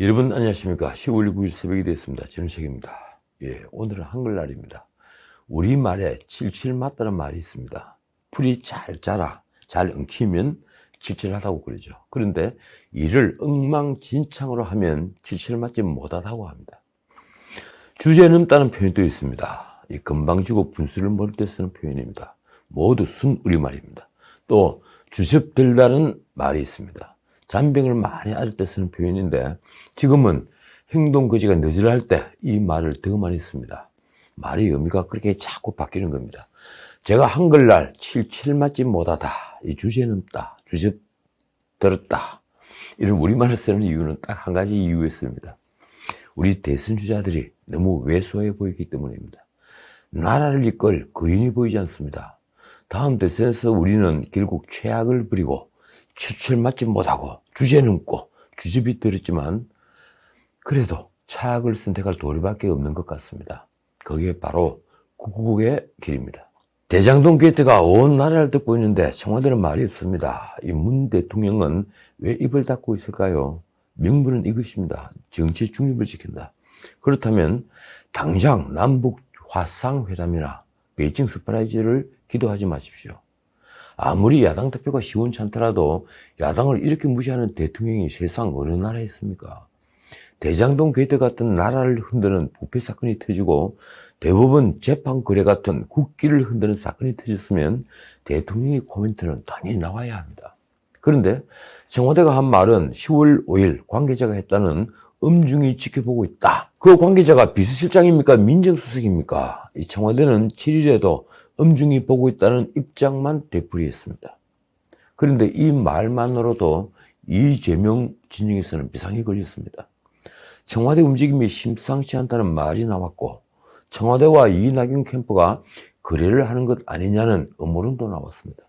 여러분 안녕하십니까. 10월 9일 새벽이 됐습니다. 저는 책입니다. 오늘은 한글날입니다. 우리말에 칠칠 맞다는 말이 있습니다. 풀이 잘 자라, 잘 엉키면 칠칠하다고 그러죠. 그런데 이를 엉망진창으로 하면 칠칠 맞지 못하다고 합니다. 주제 넘다는 표현도 있습니다. 이 건방지고 분수를 모를 때 쓰는 표현입니다. 모두 순우리말입니다. 또 주접들다는 말이 있습니다. 잔병을 많이 앓을 때 쓰는 표현인데 지금은 행동거지가 느질할 때 이 말을 더 많이 씁니다. 말의 의미가 그렇게 자꾸 바뀌는 겁니다. 제가 한글날 칠칠 맞지 못하다, 이 주제 넘다, 주접 들었다 이런 우리말을 쓰는 이유는 딱 한 가지 이유였습니다. 우리 대선주자들이 너무 왜소해 보이기 때문입니다. 나라를 이끌 거인이 보이지 않습니다. 다음 대선에서 우리는 결국 최악을 부리고 칠칠 맞지 못하고 주제 넘고 주접이 들었지만 그래도 차악을 선택할 도리밖에 없는 것 같습니다. 그게 바로 구국의 길입니다. 대장동 게이트가 온 나라를 덮고 있는데 청와대는 말이 없습니다. 이 문 대통령은 왜 입을 닫고 있을까요? 명분은 이것입니다. 정치 중립을 지킨다. 그렇다면 당장 남북 화상회담이나 베이징 서프라이즈를 기도하지 마십시오. 아무리 야당 대표가 시원찮더라도 야당을 이렇게 무시하는 대통령이 세상 어느 나라에 있습니까? 대장동 게이트 같은 나라를 흔드는 부패 사건이 터지고 대법원 재판 거래 같은 국기를 흔드는 사건이 터졌으면 대통령의 코멘트는 당연히 나와야 합니다. 그런데 청와대가 한 말은 10월 5일 관계자가 했다는 엄중히 지켜보고 있다. 그 관계자가 비서실장입니까? 민정수석입니까? 이 청와대는 7일에도 엄중히 보고 있다는 입장만 되풀이했습니다. 그런데 이 말만으로도 이재명 진영에서는 비상이 걸렸습니다. 청와대 움직임이 심상치 않다는 말이 나왔고 청와대와 이낙연 캠프가 거래를 하는 것 아니냐는 음모론도 나왔습니다.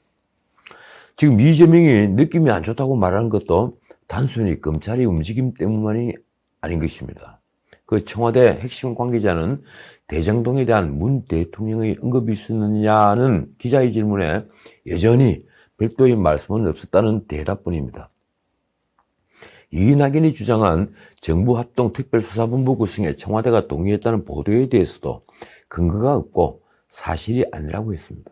지금 이재명이 느낌이 안 좋다고 말하는 것도 단순히 검찰의 움직임 때문만이 아닌 것입니다. 그 청와대 핵심 관계자는 대장동에 대한 문 대통령의 언급이 있었느냐는 기자의 질문에 여전히 별도의 말씀은 없었다는 대답뿐입니다. 이낙연이 주장한 정부합동특별수사본부 구성에 청와대가 동의했다는 보도에 대해서도 근거가 없고 사실이 아니라고 했습니다.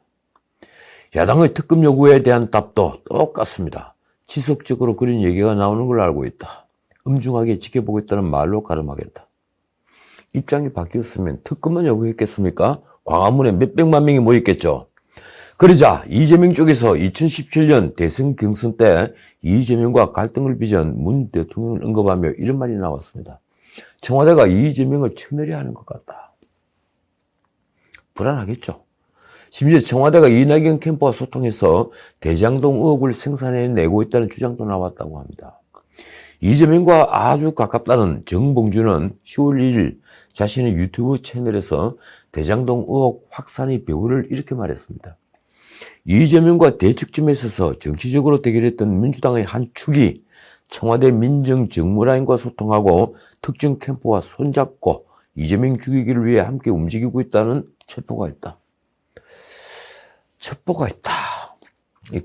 야당의 특검 요구에 대한 답도 똑같습니다. 지속적으로 그런 얘기가 나오는 걸 알고 있다. 엄중하게 지켜보고 있다는 말로 가름하겠다. 입장이 바뀌었으면 특검만 요구했겠습니까? 광화문에 몇백만 명이 모였겠죠. 그러자 이재명 쪽에서 2017년 대선 경선 때 이재명과 갈등을 빚은 문 대통령을 언급하며 이런 말이 나왔습니다. 청와대가 이재명을 쳐내려하는 것 같다. 불안하겠죠. 심지어 청와대가 이낙연 캠프와 소통해서 대장동 의혹을 생산해내고 있다는 주장도 나왔다고 합니다. 이재명과 아주 가깝다는 정봉주는 10월 1일 자신의 유튜브 채널에서 대장동 의혹 확산의 배후를 이렇게 말했습니다. 이재명과 대척점에 있어서 정치적으로 대결했던 민주당의 한 축이 청와대 민정정무라인과 소통하고 특정 캠프와 손잡고 이재명 죽이기를 위해 함께 움직이고 있다는 첩보가 있다. 첩보가 있다.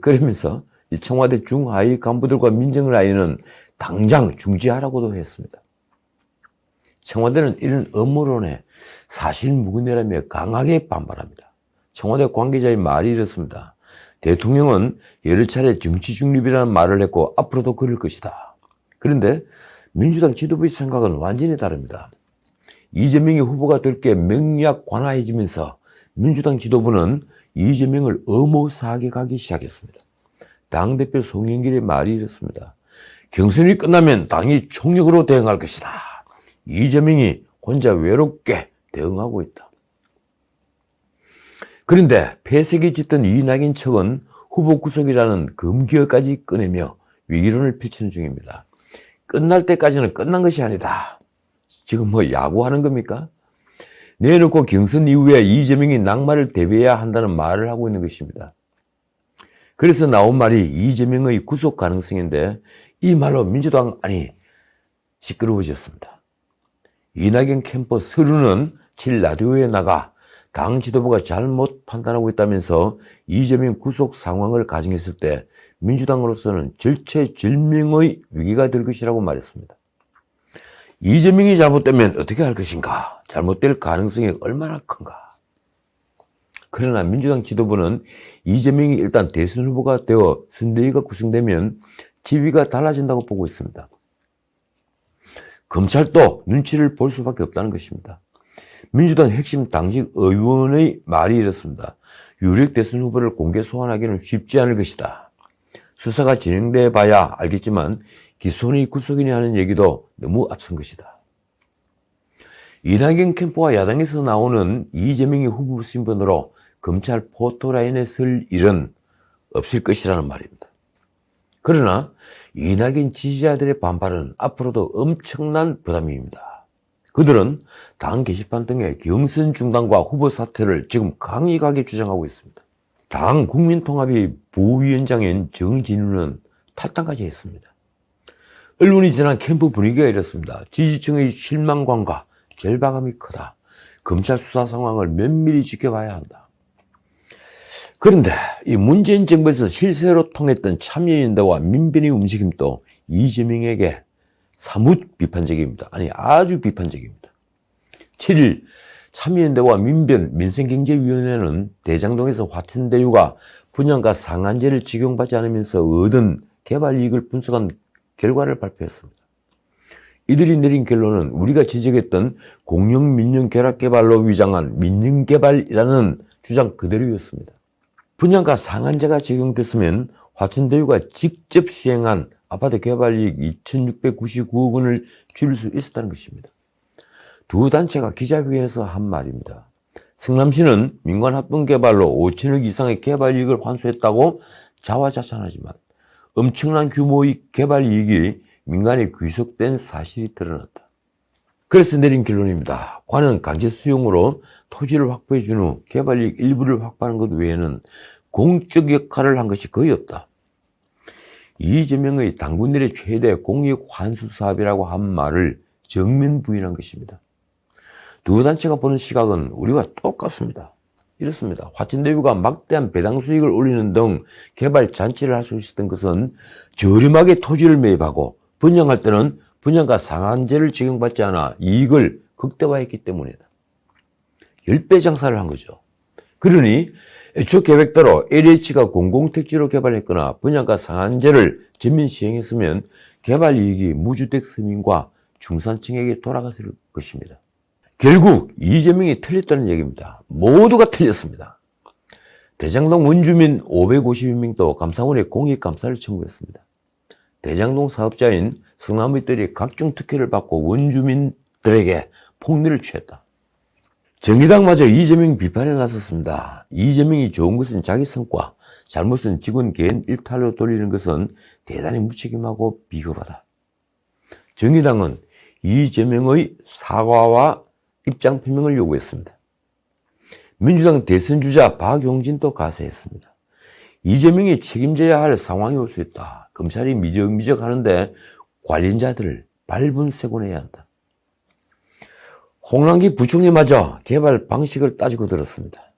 그러면서 청와대 중하위 간부들과 민정라인은 당장 중지하라고도 했습니다. 청와대는 이런 음모론에 사실무근이라며 강하게 반발합니다. 청와대 관계자의 말이 이렇습니다. 대통령은 여러 차례 정치 중립이라는 말을 했고 앞으로도 그럴 것이다. 그런데 민주당 지도부의 생각은 완전히 다릅니다. 이재명이 후보가 될 게 명약 관화해지면서 민주당 지도부는 이재명을 엄호사하게 가기 시작했습니다. 당대표 송영길의 말이 이렇습니다. 경선이 끝나면 당이 총력으로 대응할 것이다. 이재명이 혼자 외롭게 대응하고 있다. 그런데 폐색이 짙은 이낙연 측은 후보 구속이라는 금기어까지 꺼내며 위기론을 펼치는 중입니다. 끝날 때까지는 끝난 것이 아니다. 지금 뭐 야구하는 겁니까? 내놓고 경선 이후에 이재명이 낙마를 대비해야 한다는 말을 하고 있는 것입니다. 그래서 나온 말이 이재명의 구속 가능성인데 이 말로 민주당 안이 시끄러워졌습니다. 이낙연 캠프 서류는 7일 라디오에 나가 당 지도부가 잘못 판단하고 있다면서 이재명 구속 상황을 가정했을 때 민주당으로서는 절체절명의 위기가 될 것이라고 말했습니다. 이재명이 잘못되면 어떻게 할 것인가? 잘못될 가능성이 얼마나 큰가? 그러나 민주당 지도부는 이재명이 일단 대선 후보가 되어 선대위가 구성되면 지위가 달라진다고 보고 있습니다. 검찰도 눈치를 볼 수밖에 없다는 것입니다. 민주당 핵심 당직 의원의 말이 이렇습니다. 유력 대선 후보를 공개 소환하기는 쉽지 않을 것이다. 수사가 진행돼 봐야 알겠지만 기소니 구속이니 하는 얘기도 너무 앞선 것이다. 이낙연 캠프와 야당에서 나오는 이재명이 후보 신분으로 검찰 포토라인에 설 일은 없을 것이라는 말입니다. 그러나 이낙연 지지자들의 반발은 앞으로도 엄청난 부담입니다. 그들은 당 게시판 등의 경선 중단과 후보 사퇴를 지금 강력하게 주장하고 있습니다. 당 국민통합위 부위원장인 정진우는 탈당까지 했습니다. 언론이 전한 캠프 분위기가 이렇습니다. 지지층의 실망감과 절박함이 크다. 검찰 수사 상황을 면밀히 지켜봐야 한다. 그런데 이 문재인 정부에서 실세로 통했던 참여연대와 민변의 움직임도 이재명에게 사뭇 비판적입니다. 아니, 아주 비판적입니다. 7일 참여연대와 민변 민생경제위원회는 대장동에서 화천대유가 분양가 상한제를 적용받지 않으면서 얻은 개발 이익을 분석한 결과를 발표했습니다. 이들이 내린 결론은 우리가 지적했던 공영-민영 결합개발로 위장한 민영개발이라는 주장 그대로였습니다. 분양가 상한제가 적용됐으면 화천대유가 직접 시행한 아파트 개발이익 2,699억 원을 줄일 수 있었다는 것입니다. 두 단체가 기자회견에서 한 말입니다. 성남시는 민간합동개발로 5천억 이상의 개발이익을 환수했다고 자화자찬하지만 엄청난 규모의 개발이익이 민간에 귀속된 사실이 드러났다. 그래서 내린 결론입니다. 관은 강제 수용으로 토지를 확보해 준 후 개발이익 일부를 확보하는 것 외에는 공적 역할을 한 것이 거의 없다. 이재명의 당군들의 최대 공익 환수 사업이라고 한 말을 정면 부인한 것입니다. 두 단체가 보는 시각은 우리와 똑같습니다. 이렇습니다. 화천대유가 막대한 배당 수익을 올리는 등 개발 잔치를 할 수 있었던 것은 저렴하게 토지를 매입하고 분양할 때는 분양가 상한제를 적용받지 않아 이익을 극대화했기 때문이다. 10배 장사를 한 거죠. 그러니 애초 계획대로 LH가 공공택지로 개발했거나 분양가 상한제를 전면 시행했으면 개발 이익이 무주택 서민과 중산층에게 돌아갔을 것입니다. 결국 이재명이 틀렸다는 얘기입니다. 모두가 틀렸습니다. 대장동 원주민 552명도 감사원에 공익감사를 청구했습니다. 대장동 사업자인 성남의들이 각종 특혜를 받고 원주민들에게 폭리를 취했다. 정의당마저 이재명 비판에 나섰습니다. 이재명이 좋은 것은 자기 성과, 잘못은 직원 개인 일탈로 돌리는 것은 대단히 무책임하고 비겁하다. 정의당은 이재명의 사과와 입장 표명을 요구했습니다. 민주당 대선 주자 박용진도 가세했습니다. 이재명이 책임져야 할 상황이 올 수 있다. 검찰이 미적미적 하는데 관련자들을 발본색원해야 한다. 홍남기 부총리마저 개발 방식을 따지고 들었습니다.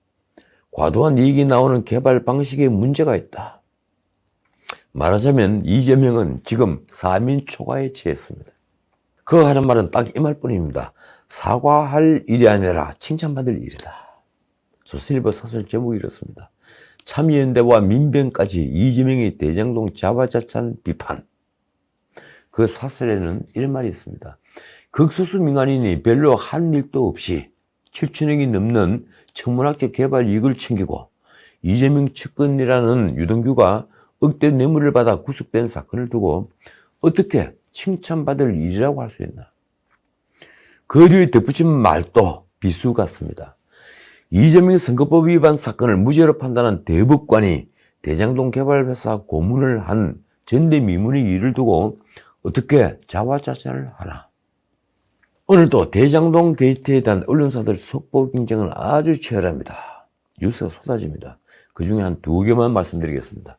과도한 이익이 나오는 개발 방식에 문제가 있다. 말하자면 이재명은 지금 사민 초과에 처했습니다. 그 하는 말은 딱 이 말뿐입니다. 사과할 일이 아니라 칭찬받을 일이다. 조선일보 사설 제목이 이렇습니다. 참여연대와 민변까지 이재명의 대장동 자화자찬 비판. 그 사설에는 이런 말이 있습니다. 극소수 민간인이 별로 한 일도 없이 7천억이 넘는 천문학적 개발 이익을 챙기고 이재명 측근이라는 유동규가 억대 뇌물을 받아 구속된 사건을 두고 어떻게 칭찬받을 일이라고 할 수 있나. 그 뒤에 덧붙인 말도 비수 같습니다. 이재명 선거법 위반 사건을 무죄로 판단한 대법관이 대장동 개발회사 고문을 한 전대미문의 일을 두고 어떻게 자화자찬을 하나. 오늘도 대장동 게이트에 대한 언론사들 속보 경쟁은 아주 치열합니다. 뉴스가 쏟아집니다. 그 중에 한 2개만 말씀드리겠습니다.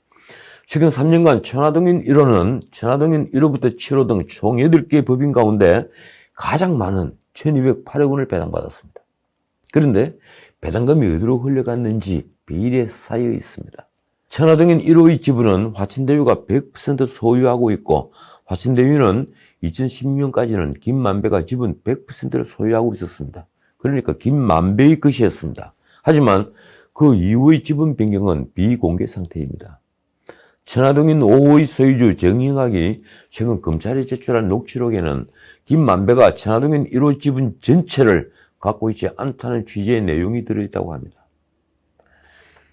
최근 3년간 천화동인 1호는 천화동인 1호부터 7호 등 총 8개의 법인 가운데 가장 많은 1208억 원을 배당받았습니다. 그런데 배당금이 어디로 흘러갔는지 비일에 쌓여 있습니다. 천화동인 1호의 지분은 화천대유가 100% 소유하고 있고 화천대유는 2016년까지는 김만배가 지분 100%를 소유하고 있었습니다. 그러니까 김만배의 것이었습니다. 하지만 그 이후의 지분 변경은 비공개 상태입니다. 천화동인 5호의 소유주 정영학이 최근 검찰에 제출한 녹취록에는 김만배가 천화동인 1호 지분 전체를 갖고 있지 않다는 취지의 내용이 들어있다고 합니다.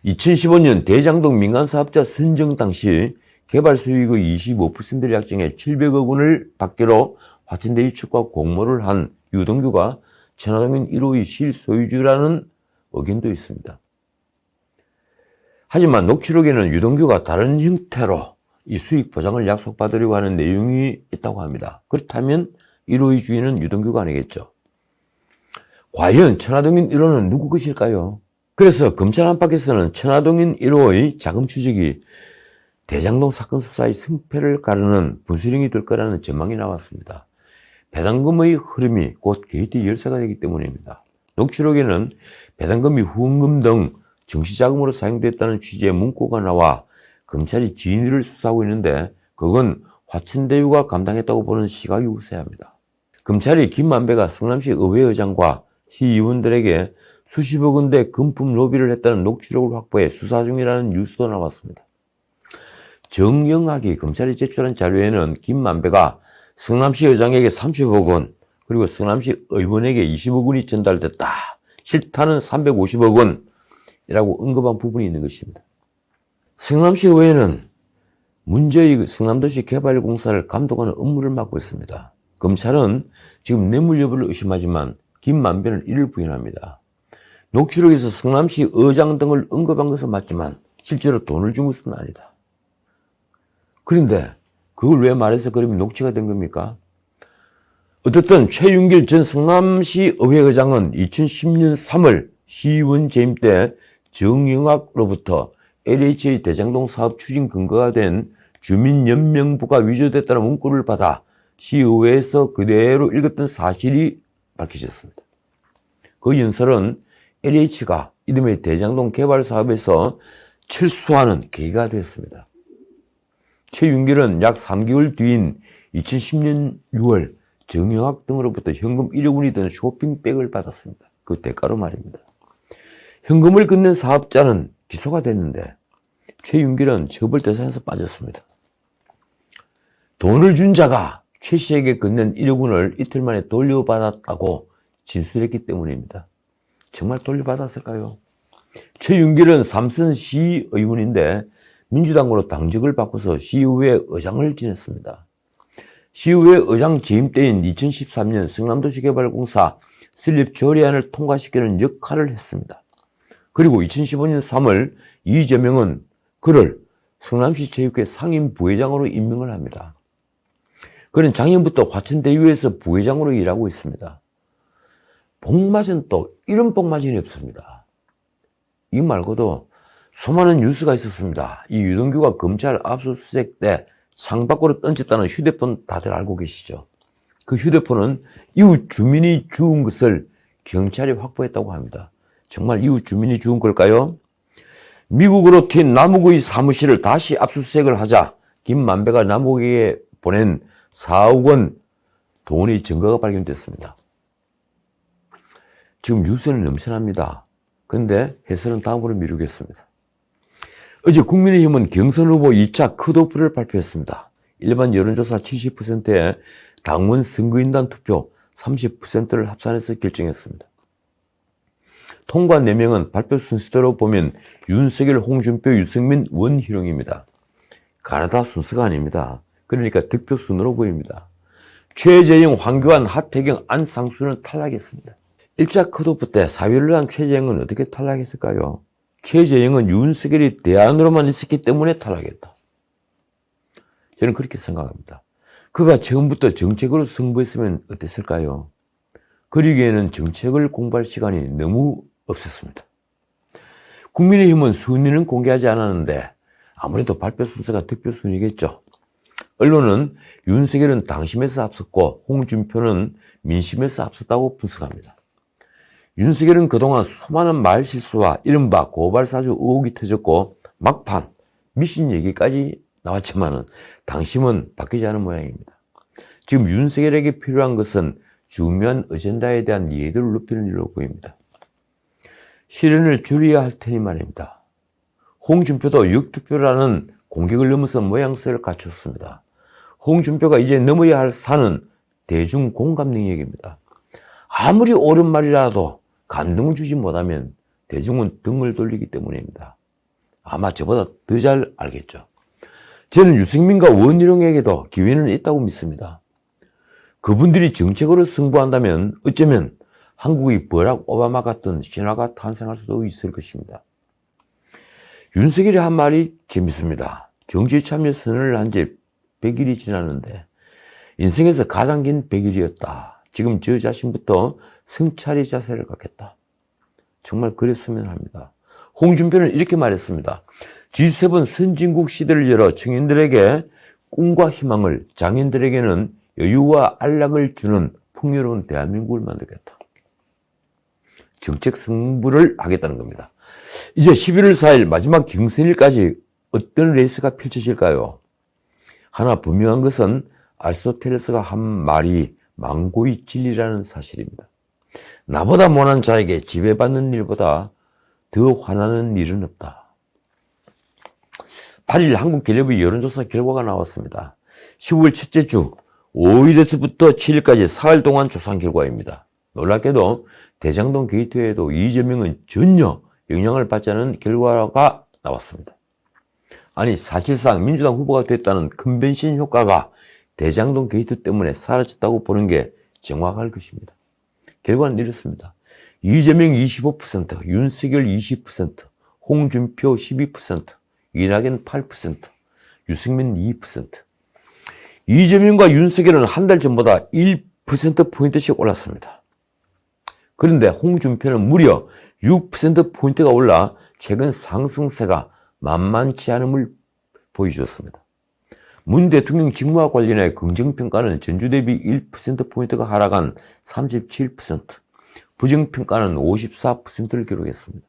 2015년 대장동 민간사업자 선정 당시 개발 수익의 25%를 약정해 700억 원을 받기로 화천대유 측과 공모를 한 유동규가 천화동인 1호의 실소유주라는 의견도 있습니다. 하지만 녹취록에는 유동규가 다른 형태로 이 수익 보장을 약속받으려고 하는 내용이 있다고 합니다. 그렇다면 1호의 주인은 유동규가 아니겠죠. 과연 천화동인 1호는 누구 것일까요? 그래서 검찰 안팎에서는 천화동인 1호의 자금 추적이 대장동 사건 수사의 승패를 가르는 분수령이 될 거라는 전망이 나왔습니다. 배당금의 흐름이 곧 게이트 열쇠가 되기 때문입니다. 녹취록에는 배당금이 후원금 등 정치자금으로 사용됐다는 취지의 문구가 나와 검찰이 진위를 수사하고 있는데 그건 화천대유가 감당했다고 보는 시각이 우세합니다. 검찰이 김만배가 성남시 의회의장과 시의원들에게 수십억 원대 금품 로비를 했다는 녹취록을 확보해 수사 중이라는 뉴스도 나왔습니다. 정영학이 검찰이 제출한 자료에는 김만배가 성남시 의장에게 30억 원 그리고 성남시 의원에게 20억 원이 전달됐다. 실타는 350억 원이라고 언급한 부분이 있는 것입니다. 성남시 의회는 문제의 성남도시 개발공사를 감독하는 업무를 맡고 있습니다. 검찰은 지금 뇌물 여부를 의심하지만 김만배는 이를 부인합니다. 녹취록에서 성남시 의장 등을 언급한 것은 맞지만 실제로 돈을 준 것은 아니다. 그런데 그걸 왜 말해서 그러면 녹취가 된 겁니까? 어쨌든 최윤길 전 성남시 의회의장은 2010년 3월 시의원 재임 때 정영학로부터 LH의 대장동 사업 추진 근거가 된 주민연명부가 위조됐다는 문구를 받아 시의회에서 그대로 읽었던 사실이 밝혀졌습니다. 그 연설은 LH가 이듬해 대장동 개발 사업에서 철수하는 계기가 되었습니다. 최윤길은 약 3개월 뒤인 2010년 6월 정영학 등으로부터 현금 1억 원이 드는 쇼핑백을 받았습니다. 그 대가로 말입니다. 현금을 건넨 사업자는 기소가 됐는데 최윤길은 처벌 대상에서 빠졌습니다. 돈을 준 자가 최 씨에게 건넨 1억 원을 이틀 만에 돌려받았다고 진술했기 때문입니다. 정말 돌려받았을까요? 최윤길은 삼선 시의원인데 민주당으로 당적을 바꿔서 시의회 의장을 지냈습니다. 시의회 의장 재임 때인 2013년 성남도시개발공사 설립 조례안을 통과시키는 역할을 했습니다. 그리고 2015년 3월 이재명은 그를 성남시 체육회 상임 부회장으로 임명을 합니다. 그는 작년부터 화천대유에서 부회장으로 일하고 있습니다. 복맞은 또 이런 복맞이는 없습니다. 이 말고도 수많은 뉴스가 있었습니다. 이 유동규가 검찰 압수수색 때 창밖으로 던졌다는 휴대폰 다들 알고 계시죠? 그 휴대폰은 이웃 주민이 주운 것을 경찰이 확보했다고 합니다. 정말 이웃 주민이 주운 걸까요? 미국으로 튄 남욱의 사무실을 다시 압수수색을 하자 김만배가 남욱에게 보낸 4억 원 돈의 증거가 발견됐습니다. 지금 뉴스는 넘쳐납니다. 그런데 해설은 다음으로 미루겠습니다. 어제 국민의힘은 경선 후보 2차 컷오프를 발표했습니다. 일반 여론조사 70%에 당원 선거인단 투표 30%를 합산해서 결정했습니다. 통과 4명은 발표 순서대로 보면 윤석열, 홍준표, 유승민, 원희룡입니다. 가나다 순서가 아닙니다. 그러니까 득표 순으로 보입니다. 최재형, 황교안, 하태경, 안상수는 탈락했습니다. 1차 컷오프 때 사위를 한 최재형은 어떻게 탈락했을까요? 최재형은 윤석열이 대안으로만 있었기 때문에 탈락했다. 저는 그렇게 생각합니다. 그가 처음부터 정책으로 승부했으면 어땠을까요? 그러기에는 정책을 공부할 시간이 너무 없었습니다. 국민의힘은 순위는 공개하지 않았는데 아무래도 발표 순서가 득표 순위겠죠. 언론은 윤석열은 당심에서 앞섰고 홍준표는 민심에서 앞섰다고 분석합니다. 윤석열은 그동안 수많은 말실수와 이른바 고발사주 의혹이 터졌고 막판 미신 얘기까지 나왔지만 당심은 바뀌지 않은 모양입니다. 지금 윤석열에게 필요한 것은 중요한 어젠다에 대한 이해도를 높이는 일로 보입니다. 실현을 줄여야 할 테니 말입니다. 홍준표도 역투표라는 공격을 넘어서 모양새를 갖췄습니다. 홍준표가 이제 넘어야 할 산은 대중 공감 능력입니다. 아무리 옳은 말이라도 감동을 주지 못하면 대중은 등을 돌리기 때문입니다. 아마 저보다 더 잘 알겠죠. 저는 유승민과 원희룡에게도 기회는 있다고 믿습니다. 그분들이 정책으로 승부한다면 어쩌면 한국의 버락 오바마 같은 신화가 탄생할 수도 있을 것입니다. 윤석열이 한 말이 재밌습니다. 정치 참여 선언을 한 지 100일이 지났는데 인생에서 가장 긴 100일이었다. 지금 저 자신부터 성찰의 자세를 갖겠다. 정말 그랬으면 합니다. 홍준표는 이렇게 말했습니다. G7 선진국 시대를 열어 청년들에게 꿈과 희망을, 장인들에게는 여유와 안락을 주는 풍요로운 대한민국을 만들겠다. 정책 승부를 하겠다는 겁니다. 이제 11월 4일 마지막 경선일까지 어떤 레이스가 펼쳐질까요? 하나 분명한 것은 아리스토텔레스가 한 말이 망고의 진리라는 사실입니다. 나보다 못한 자에게 지배받는 일보다 더 화나는 일은 없다. 8일 한국갤럽의 여론조사 결과가 나왔습니다. 10월 첫째 주 5일에서부터 7일까지 사흘 동안 조사한 결과입니다. 놀랍게도 대장동 게이트에도 이재명은 전혀 영향을 받지 않은 결과가 나왔습니다. 아니 사실상 민주당 후보가 됐다는 컨벤션 효과가 대장동 게이트 때문에 사라졌다고 보는 게 정확할 것입니다. 결과는 이렇습니다. 이재명 25%, 윤석열 20%, 홍준표 12%, 이낙연 8%, 유승민 2%. 이재명과 윤석열은 한 달 전보다 1%포인트씩 올랐습니다. 그런데 홍준표는 무려 6%포인트가 올라 최근 상승세가 만만치 않음을 보여주었습니다. 문 대통령 직무와 관련해 긍정평가는 전주 대비 1%포인트가 하락한 37%, 부정평가는 54%를 기록했습니다.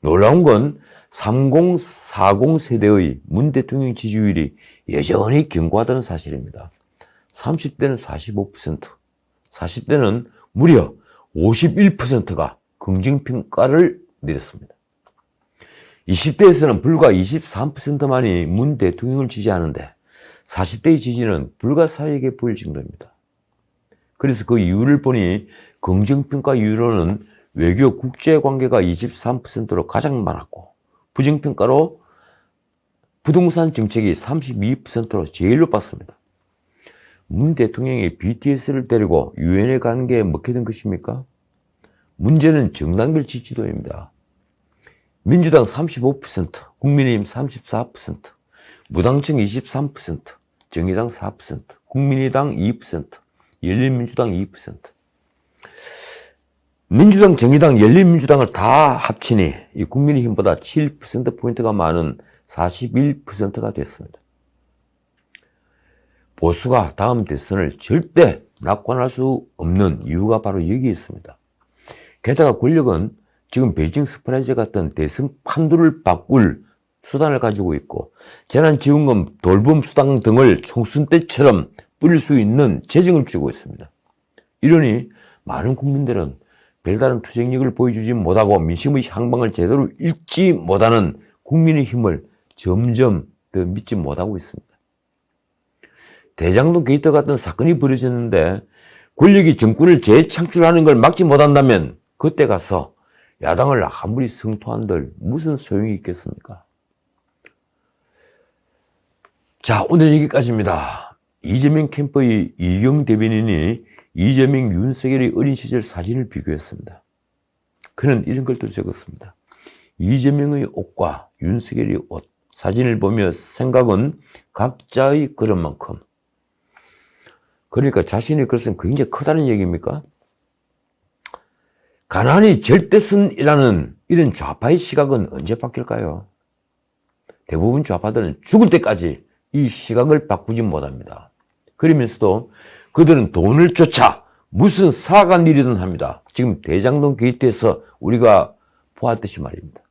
놀라운 건 30, 40 세대의 문 대통령 지지율이 여전히 견고하다는 사실입니다. 30대는 45%, 40대는 무려 51%가 긍정평가를 내렸습니다. 20대에서는 불과 23%만이 문 대통령을 지지하는데 40대의 지지는 불가사의하게 보일 정도입니다. 그래서 그 이유를 보니 긍정평가율로는 외교 국제관계가 23%로 가장 많았고 부정평가로 부동산 정책이 32%로 제일 높았습니다. 문 대통령이 BTS를 데리고 유엔에 간 게 먹히던 것입니까? 문제는 정당별 지지도입니다. 민주당 35%, 국민의힘 34%, 무당층 23%, 정의당 4%, 국민의당 2%, 열린민주당 2%. 민주당, 정의당, 열린민주당을 다 합치니 이 국민의힘보다 7%포인트가 많은 41%가 됐습니다. 보수가 다음 대선을 절대 낙관할 수 없는 이유가 바로 여기에 있습니다. 게다가 권력은 지금 베이징 서프라이즈 같은 대선 판도를 바꿀 수단을 가지고 있고 재난지원금, 돌봄 수당 등을 총선 때처럼 뿌릴 수 있는 재정을 쥐고 있습니다. 이러니 많은 국민들은 별다른 투쟁력을 보여주지 못하고 민심의 향방을 제대로 읽지 못하는 국민의 힘을 점점 더 믿지 못하고 있습니다. 대장동 게이트 같은 사건이 벌어졌는데 권력이 정권을 재창출하는 걸 막지 못한다면 그때 가서 야당을 아무리 성토한들 무슨 소용이 있겠습니까? 자, 오늘 여기까지입니다. 이재명 캠프의 이경 대변인이 이재명, 윤석열의 어린 시절 사진을 비교했습니다. 그는 이런 걸 또 적었습니다. 이재명의 옷과 윤석열의 옷, 사진을 보며 생각은 각자의 그런 만큼. 그러니까 자신의 그것은 굉장히 크다는 얘기입니까? 가난이 절대선이라는 이런 좌파의 시각은 언제 바뀔까요? 대부분 좌파들은 죽을 때까지 이 시각을 바꾸지 못합니다. 그러면서도 그들은 돈을 쫓아 무슨 사악한 일이든 합니다. 지금 대장동 게이트에서 우리가 보았듯이 말입니다.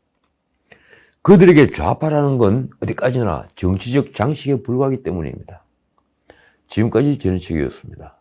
그들에게 좌파라는 건 어디까지나 정치적 장식에 불과하기 때문입니다. 지금까지 전해책이었습니다.